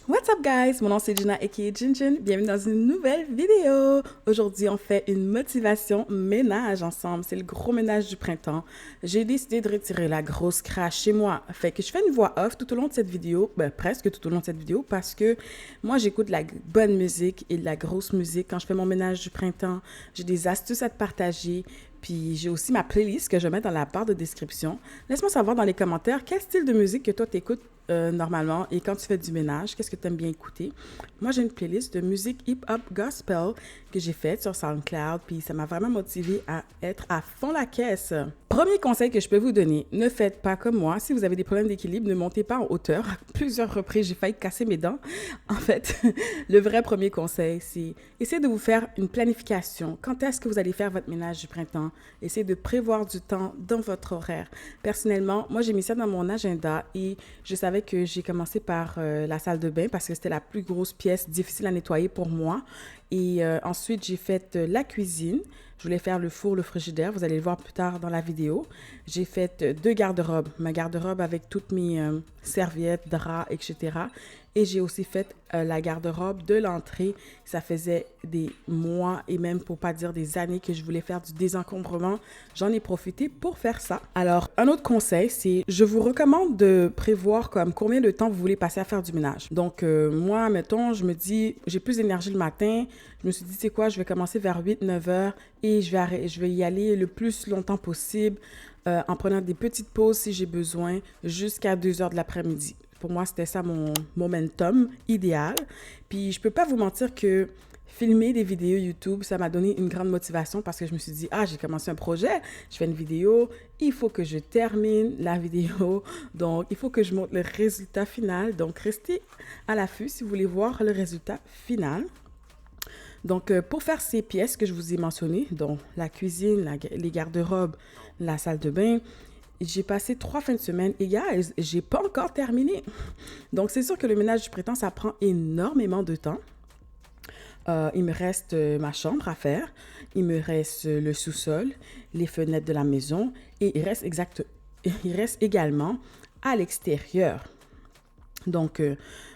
What's up guys, mon nom c'est Gina aka Jinjin, bienvenue dans une nouvelle vidéo. Aujourd'hui on fait une motivation ménage ensemble, c'est le gros ménage du printemps. J'ai décidé de retirer la grosse crache chez moi, fait que je fais une voix off tout au long de cette vidéo, presque tout au long de cette vidéo parce que moi j'écoute de la bonne musique et de la grosse musique quand je fais mon ménage du printemps. J'ai des astuces à te partager. Puis j'ai aussi ma playlist que je mets dans la barre de description. Laisse-moi savoir dans les commentaires quel style de musique que toi t'écoutes normalement et quand tu fais du ménage, qu'est-ce que tu aimes bien écouter. Moi, j'ai une playlist de musique hip-hop gospel que j'ai faite sur SoundCloud, puis ça m'a vraiment motivée à être à fond la caisse. Premier conseil que je peux vous donner, ne faites pas comme moi. Si vous avez des problèmes d'équilibre, ne montez pas en hauteur. À plusieurs reprises, j'ai failli casser mes dents. En fait, le vrai premier conseil, c'est essayez de vous faire une planification. Quand est-ce que vous allez faire votre ménage du printemps? Essayez de prévoir du temps dans votre horaire. Personnellement, moi, j'ai mis ça dans mon agenda et je savais que j'ai commencé par la salle de bain parce que c'était la plus grosse pièce difficile à nettoyer pour moi. Et ensuite, j'ai fait la cuisine. Je voulais faire le four, le frigidaire. Vous allez le voir plus tard dans la vidéo. J'ai fait 2 garde-robes. Ma garde-robe avec toutes mes serviettes, draps, etc. Et j'ai aussi fait la garde-robe de l'entrée. Ça faisait des mois et même pour pas dire des années que je voulais faire du désencombrement. J'en ai profité pour faire ça. Alors, un autre conseil, c'est je vous recommande de prévoir comme combien de temps vous voulez passer à faire du ménage. Donc, moi, mettons, je me dis, j'ai plus d'énergie le matin. Je me suis dit, c'est quoi, je vais commencer vers 8-9 heures et je vais y aller le plus longtemps possible en prenant des petites pauses si j'ai besoin jusqu'à 2 heures de l'après-midi. Pour moi, c'était ça mon momentum idéal. Puis, je peux pas vous mentir que filmer des vidéos YouTube, ça m'a donné une grande motivation parce que je me suis dit, j'ai commencé un projet, je fais une vidéo, il faut que je termine la vidéo. Donc, il faut que je montre le résultat final. Donc, restez à l'affût si vous voulez voir le résultat final. Donc, pour faire ces pièces que je vous ai mentionnées, donc la cuisine, les garde-robes, la salle de bain, j'ai passé 3 fins de semaine et guys, j'ai pas encore terminé. Donc, c'est sûr que le ménage du printemps, ça prend énormément de temps. Il me reste ma chambre à faire, il me reste le sous-sol, les fenêtres de la maison et il reste également à l'extérieur. Donc,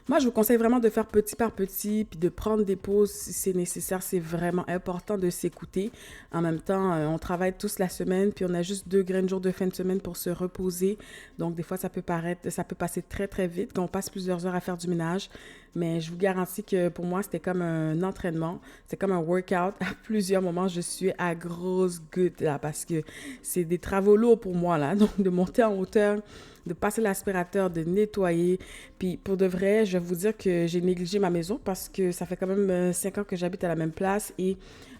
moi, je vous conseille vraiment de faire petit par petit, puis de prendre des pauses si c'est nécessaire. C'est vraiment important de s'écouter. En même temps, on travaille tous la semaine, puis on a juste 2 grands jours de fin de semaine pour se reposer. Donc, des fois, ça peut passer très, très vite quand on passe plusieurs heures à faire du ménage. Mais je vous garantis que pour moi, c'était comme un entraînement. C'est comme un workout. À plusieurs moments, je suis à grosse goutte là parce que c'est des travaux lourds pour moi là. Donc, de monter en hauteur, de passer l'aspirateur, de nettoyer. Puis pour de vrai, je vais vous dire que j'ai négligé ma maison parce que ça fait quand même 5 ans que j'habite à la même place et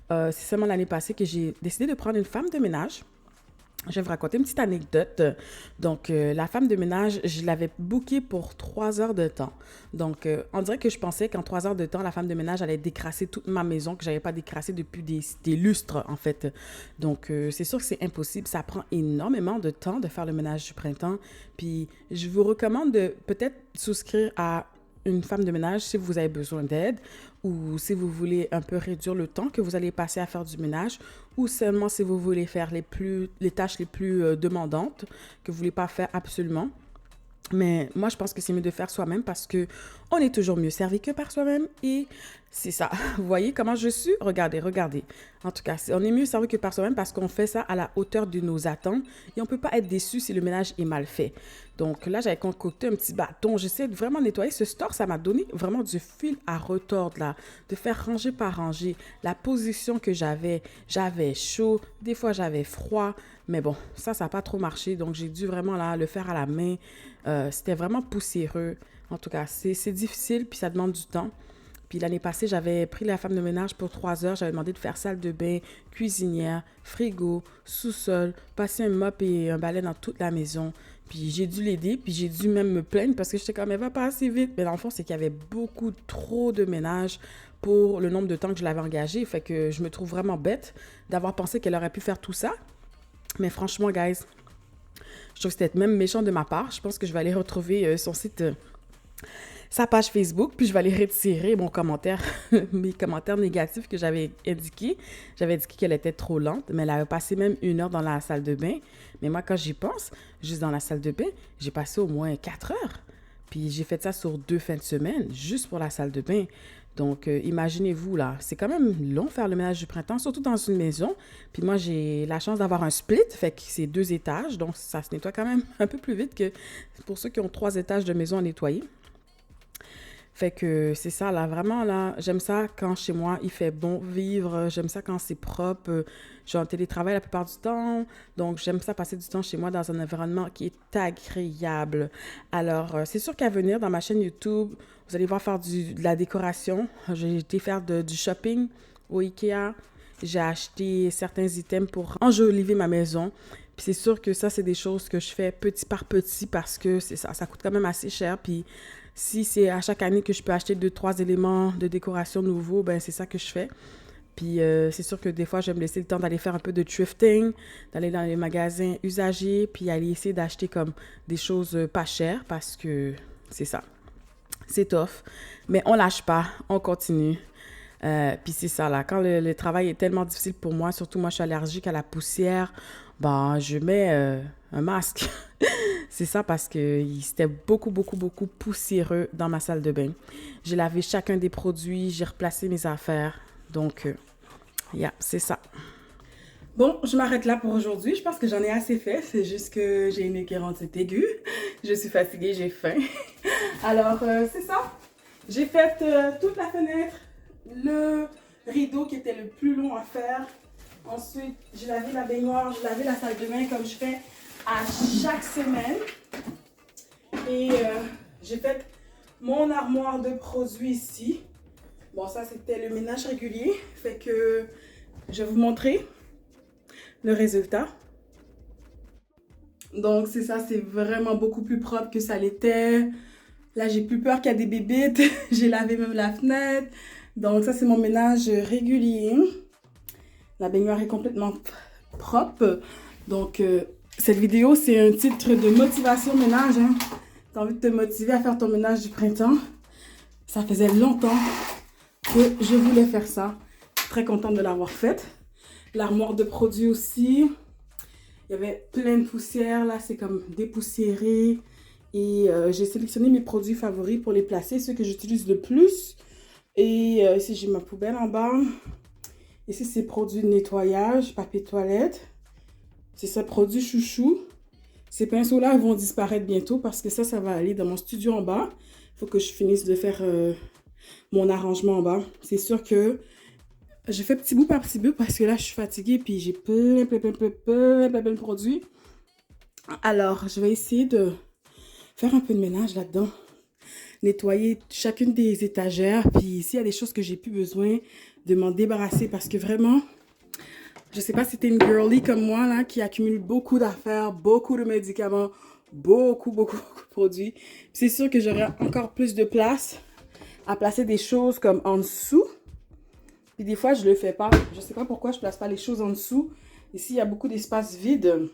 c'est seulement l'année passée que j'ai décidé de prendre une femme de ménage. Je vais vous raconter une petite anecdote. Donc, la femme de ménage, je l'avais bookée pour 3 heures de temps. Donc, on dirait que je pensais qu'en 3 heures de temps, la femme de ménage allait décrasser toute ma maison, que je n'avais pas décrassé depuis des lustres, en fait. Donc, c'est sûr que c'est impossible. Ça prend énormément de temps de faire le ménage du printemps. Puis, je vous recommande de peut-être souscrire à une femme de ménage si vous avez besoin d'aide ou si vous voulez un peu réduire le temps que vous allez passer à faire du ménage ou seulement si vous voulez faire les tâches les plus demandantes que vous voulez pas faire absolument. Mais moi, je pense que c'est mieux de faire soi-même parce que on est toujours mieux servi que par soi-même et c'est ça. Vous voyez comment je suis? Regardez. En tout cas, on est mieux servi que par soi-même parce qu'on fait ça à la hauteur de nos attentes et on peut pas être déçu si le ménage est mal fait. Donc là, j'avais concocté un petit bâton. J'essaie de vraiment nettoyer ce store. Ça m'a donné vraiment du fil à retordre là, de faire ranger par ranger. La position que j'avais chaud, des fois j'avais froid. Mais bon, ça n'a pas trop marché. Donc, j'ai dû vraiment là, le faire à la main. C'était vraiment poussiéreux. En tout cas, c'est difficile puis ça demande du temps. Puis l'année passée, j'avais pris la femme de ménage pour 3 heures. J'avais demandé de faire salle de bain, cuisinière, frigo, sous-sol, passer un mop et un balai dans toute la maison. Puis j'ai dû l'aider, puis j'ai dû même me plaindre parce que j'étais comme, elle va pas assez vite. Mais dans le fond, c'est qu'il y avait beaucoup trop de ménage pour le nombre de temps que je l'avais engagé. Fait que je me trouve vraiment bête d'avoir pensé qu'elle aurait pu faire tout ça. Mais franchement, guys, je trouve que c'était même méchant de ma part. Je pense que je vais aller retrouver son site sa page Facebook, puis je vais aller retirer mon commentaire, mes commentaires négatifs que j'avais indiqués. J'avais indiqué qu'elle était trop lente, mais elle avait passé même 1 heure dans la salle de bain. Mais moi, quand j'y pense, juste dans la salle de bain, j'ai passé au moins 4 heures. Puis j'ai fait ça sur 2 fins de semaine, juste pour la salle de bain. Donc, imaginez-vous, là, c'est quand même long faire le ménage du printemps, surtout dans une maison. Puis moi, j'ai la chance d'avoir un split, fait que c'est 2 étages, donc ça se nettoie quand même un peu plus vite que pour ceux qui ont 3 étages de maison à nettoyer. Fait que c'est ça, là, vraiment, là, j'aime ça quand chez moi, il fait bon vivre, j'aime ça quand c'est propre, je suis en télétravail la plupart du temps, donc j'aime ça passer du temps chez moi dans un environnement qui est agréable. Alors, c'est sûr qu'à venir, dans ma chaîne YouTube, vous allez voir faire de la décoration. J'ai été faire du shopping au Ikea, j'ai acheté certains items pour enjoliver ma maison. Puis c'est sûr que ça, c'est des choses que je fais petit par petit parce que c'est ça, ça coûte quand même assez cher, puis si c'est à chaque année que je peux acheter 2, 3 éléments de décoration nouveaux, ben c'est ça que je fais. Puis c'est sûr que des fois, je vais me laisser le temps d'aller faire un peu de thrifting, d'aller dans les magasins usagés, puis aller essayer d'acheter comme des choses pas chères parce que c'est ça. C'est tough. Mais on lâche pas, on continue. Puis c'est ça, là, quand le travail est tellement difficile pour moi, surtout moi, je suis allergique à la poussière, ben, je mets un masque. C'est ça parce que c'était beaucoup, beaucoup, beaucoup poussiéreux dans ma salle de bain. J'ai lavé chacun des produits, j'ai replacé mes affaires. Donc, c'est ça. Bon, je m'arrête là pour aujourd'hui. Je pense que j'en ai assez fait. C'est juste que j'ai une équérantite aiguë. Je suis fatiguée, j'ai faim. Alors, c'est ça. J'ai fait toute la fenêtre, le rideau qui était le plus long à faire. Ensuite, j'ai lavé la baignoire, j'ai lavé la salle de bain comme je fais à chaque semaine. Et j'ai fait mon armoire de produits ici. Bon, ça, c'était le ménage régulier. Fait que je vais vous montrer le résultat. Donc, c'est ça, c'est vraiment beaucoup plus propre que ça l'était. Là, j'ai plus peur qu'il y a des bébites. J'ai lavé même la fenêtre. Donc, ça, c'est mon ménage régulier. La baignoire est complètement propre. Donc, cette vidéo, c'est un titre de motivation ménage. Hein. Tu as envie de te motiver à faire ton ménage du printemps. Ça faisait longtemps que je voulais faire ça. Je suis très contente de l'avoir faite. L'armoire de produits aussi. Il y avait plein de poussière. Là, c'est comme dépoussiéré. Et j'ai sélectionné mes produits favoris pour les placer, ceux que j'utilise le plus. Et ici, j'ai ma poubelle en bas. Ici, c'est produits de nettoyage, papier toilette. C'est ça, produit chouchou. Ces pinceaux-là vont disparaître bientôt parce que ça va aller dans mon studio en bas. Il faut que je finisse de faire mon arrangement en bas. C'est sûr que je fais petit bout par petit bout parce que là, je suis fatiguée puis j'ai plein de produits. Alors, je vais essayer de faire un peu de ménage là-dedans. Nettoyer chacune des étagères. Puis s'il y a des choses que j'ai plus besoin, de m'en débarrasser parce que vraiment... Je sais pas si t'es une girly comme moi, là, qui accumule beaucoup d'affaires, beaucoup de médicaments, beaucoup de produits. C'est sûr que j'aurai encore plus de place à placer des choses comme en dessous. Puis des fois, je le fais pas. Je sais pas pourquoi je place pas les choses en dessous. Ici, il y a beaucoup d'espace vide.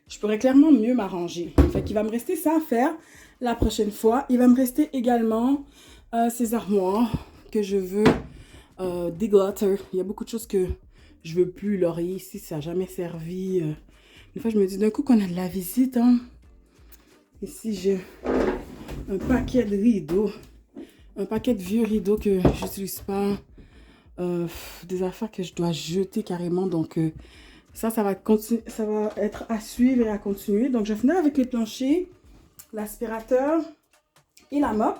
Je pourrais clairement mieux m'arranger. Fait qu'il va me rester ça à faire la prochaine fois. Il va me rester également ces armoires que je veux... dégutter. Il y a beaucoup de choses que je veux plus. L'oreiller ici, ça n'a jamais servi. Des fois, je me dis d'un coup qu'on a de la visite. Hein. Ici, j'ai un paquet de rideaux. Un paquet de vieux rideaux que j'utilise pas. Des affaires que je dois jeter carrément. Donc, ça va être à suivre et à continuer. Donc, je vais finir avec les planchers, l'aspirateur et la mop.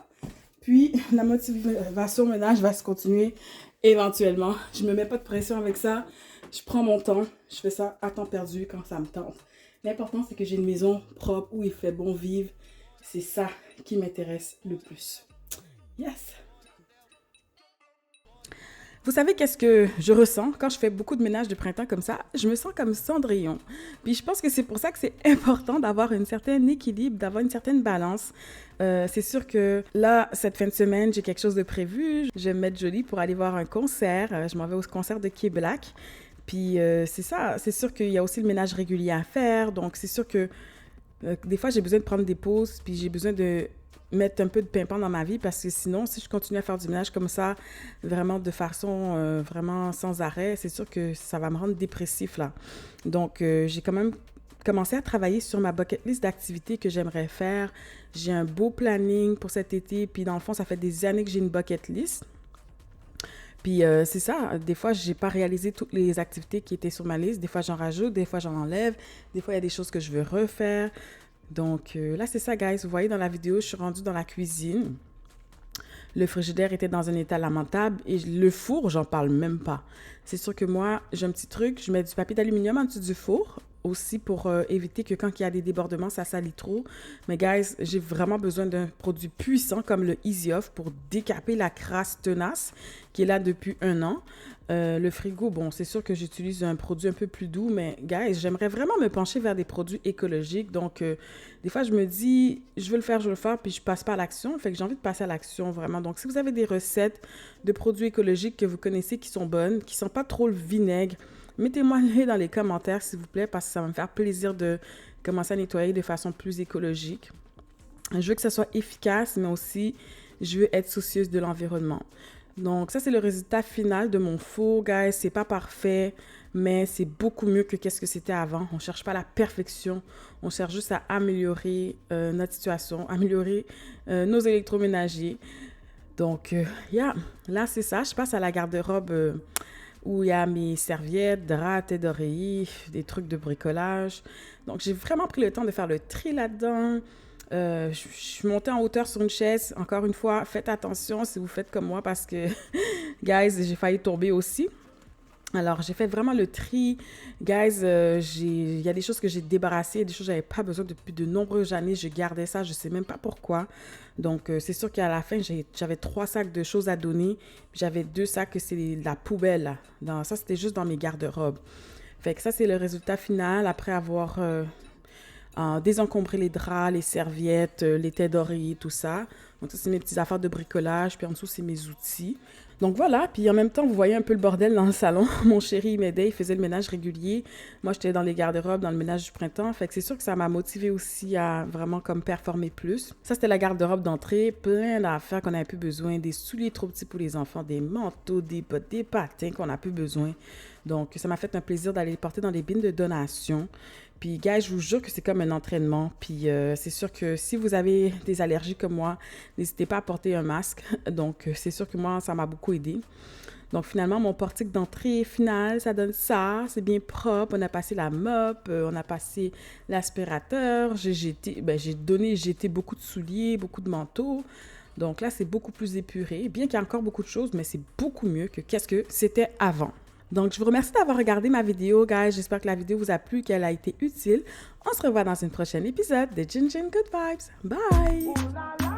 Puis, la motivation ménage va se continuer éventuellement. Je me mets pas de pression avec ça. Je prends mon temps. Je fais ça à temps perdu quand ça me tente. L'important, c'est que j'ai une maison propre où il fait bon vivre. C'est ça qui m'intéresse le plus. Yes! Vous savez qu'est-ce que je ressens quand je fais beaucoup de ménage de printemps comme ça? Je me sens comme Cendrillon. Puis je pense que c'est pour ça que c'est important d'avoir un certain équilibre, d'avoir une certaine balance. C'est sûr que là, cette fin de semaine, j'ai quelque chose de prévu. Je vais me mettre jolie pour aller voir un concert. Je m'en vais au concert de K-Black. Puis c'est ça, c'est sûr qu'il y a aussi le ménage régulier à faire. Donc c'est sûr que des fois, j'ai besoin de prendre des pauses, puis j'ai besoin de mettre un peu de pimpant dans ma vie parce que sinon, si je continue à faire du ménage comme ça, vraiment de façon vraiment sans arrêt, c'est sûr que ça va me rendre dépressif là. Donc, j'ai quand même commencé à travailler sur ma bucket list d'activités que j'aimerais faire. J'ai un beau planning pour cet été, puis dans le fond, ça fait des années que j'ai une bucket list. Puis c'est ça, des fois, j'ai pas réalisé toutes les activités qui étaient sur ma liste. Des fois, j'en rajoute, des fois, j'en enlève. Des fois, il y a des choses que je veux refaire. Donc là, c'est ça, guys. Vous voyez dans la vidéo, je suis rendue dans la cuisine. Le frigidaire était dans un état lamentable et le four, j'en parle même pas. C'est sûr que moi, j'ai un petit truc, je mets du papier d'aluminium en dessous du four aussi pour éviter que quand il y a des débordements, ça salit trop. Mais guys, j'ai vraiment besoin d'un produit puissant comme le Easy Off pour décaper la crasse tenace qui est là depuis 1 an. Le frigo, bon, c'est sûr que j'utilise un produit un peu plus doux, mais guys, j'aimerais vraiment me pencher vers des produits écologiques. Donc, des fois, je me dis, je veux le faire, puis je passe pas à l'action. Fait que j'ai envie de passer à l'action, vraiment. Donc, si vous avez des recettes de produits écologiques que vous connaissez qui sont bonnes, qui sont pas trop le vinaigre, mettez-moi-les dans les commentaires, s'il vous plaît, parce que ça va me faire plaisir de commencer à nettoyer de façon plus écologique. Je veux que ça soit efficace, mais aussi, je veux être soucieuse de l'environnement. Donc, ça, c'est le résultat final de mon four, guys. C'est pas parfait, mais c'est beaucoup mieux que qu'est-ce que c'était avant. On cherche pas la perfection. On cherche juste à améliorer notre situation, améliorer nos électroménagers. Donc, yeah, là, c'est ça. Je passe à la garde-robe où il y a mes serviettes, draps, têtes d'oreiller, des trucs de bricolage. Donc, j'ai vraiment pris le temps de faire le tri là-dedans. Je suis montée en hauteur sur une chaise. Encore une fois, faites attention si vous faites comme moi parce que, guys, j'ai failli tomber aussi. Alors, j'ai fait vraiment le tri. Guys, il y a des choses que j'ai débarrassées, des choses que j'avais pas besoin depuis de nombreuses années. Je gardais ça, je sais même pas pourquoi. Donc, c'est sûr qu'à la fin, j'avais 3 sacs de choses à donner. Puis j'avais 2 sacs que c'est la poubelle. Là. Ça, c'était juste dans mes garde-robes. Fait que ça, c'est le résultat final après avoir désencombrer les draps, les serviettes, les têtes d'oreiller, tout ça. Donc ça, c'est mes petites affaires de bricolage. Puis en dessous, c'est mes outils. Donc voilà, puis en même temps, vous voyez un peu le bordel dans le salon. Mon chéri, il m'aidait, il faisait le ménage régulier. Moi, j'étais dans les garde-robes, dans le ménage du printemps. Fait que c'est sûr que ça m'a motivée aussi à vraiment comme performer plus. Ça, c'était la garde-robe d'entrée. Plein d'affaires qu'on n'avait plus besoin. Des souliers trop petits pour les enfants, des manteaux, des bottes, des patins qu'on n'a plus besoin. Donc, ça m'a fait un plaisir d'aller les porter dans des bins de donation. Puis, gars, je vous jure que c'est comme un entraînement. Puis, c'est sûr que si vous avez des allergies comme moi, n'hésitez pas à porter un masque. Donc, c'est sûr que moi, ça m'a beaucoup aidé. Donc, finalement, mon portique d'entrée final, ça donne ça. C'est bien propre. On a passé la mop, on a passé l'aspirateur. J'ai jeté beaucoup de souliers, beaucoup de manteaux. Donc là, c'est beaucoup plus épuré. Bien qu'il y ait encore beaucoup de choses, mais c'est beaucoup mieux que qu'est-ce que c'était avant. Donc, je vous remercie d'avoir regardé ma vidéo, guys. J'espère que la vidéo vous a plu, qu'elle a été utile. On se revoit dans un prochain épisode de Gin Gin Good Vibes. Bye!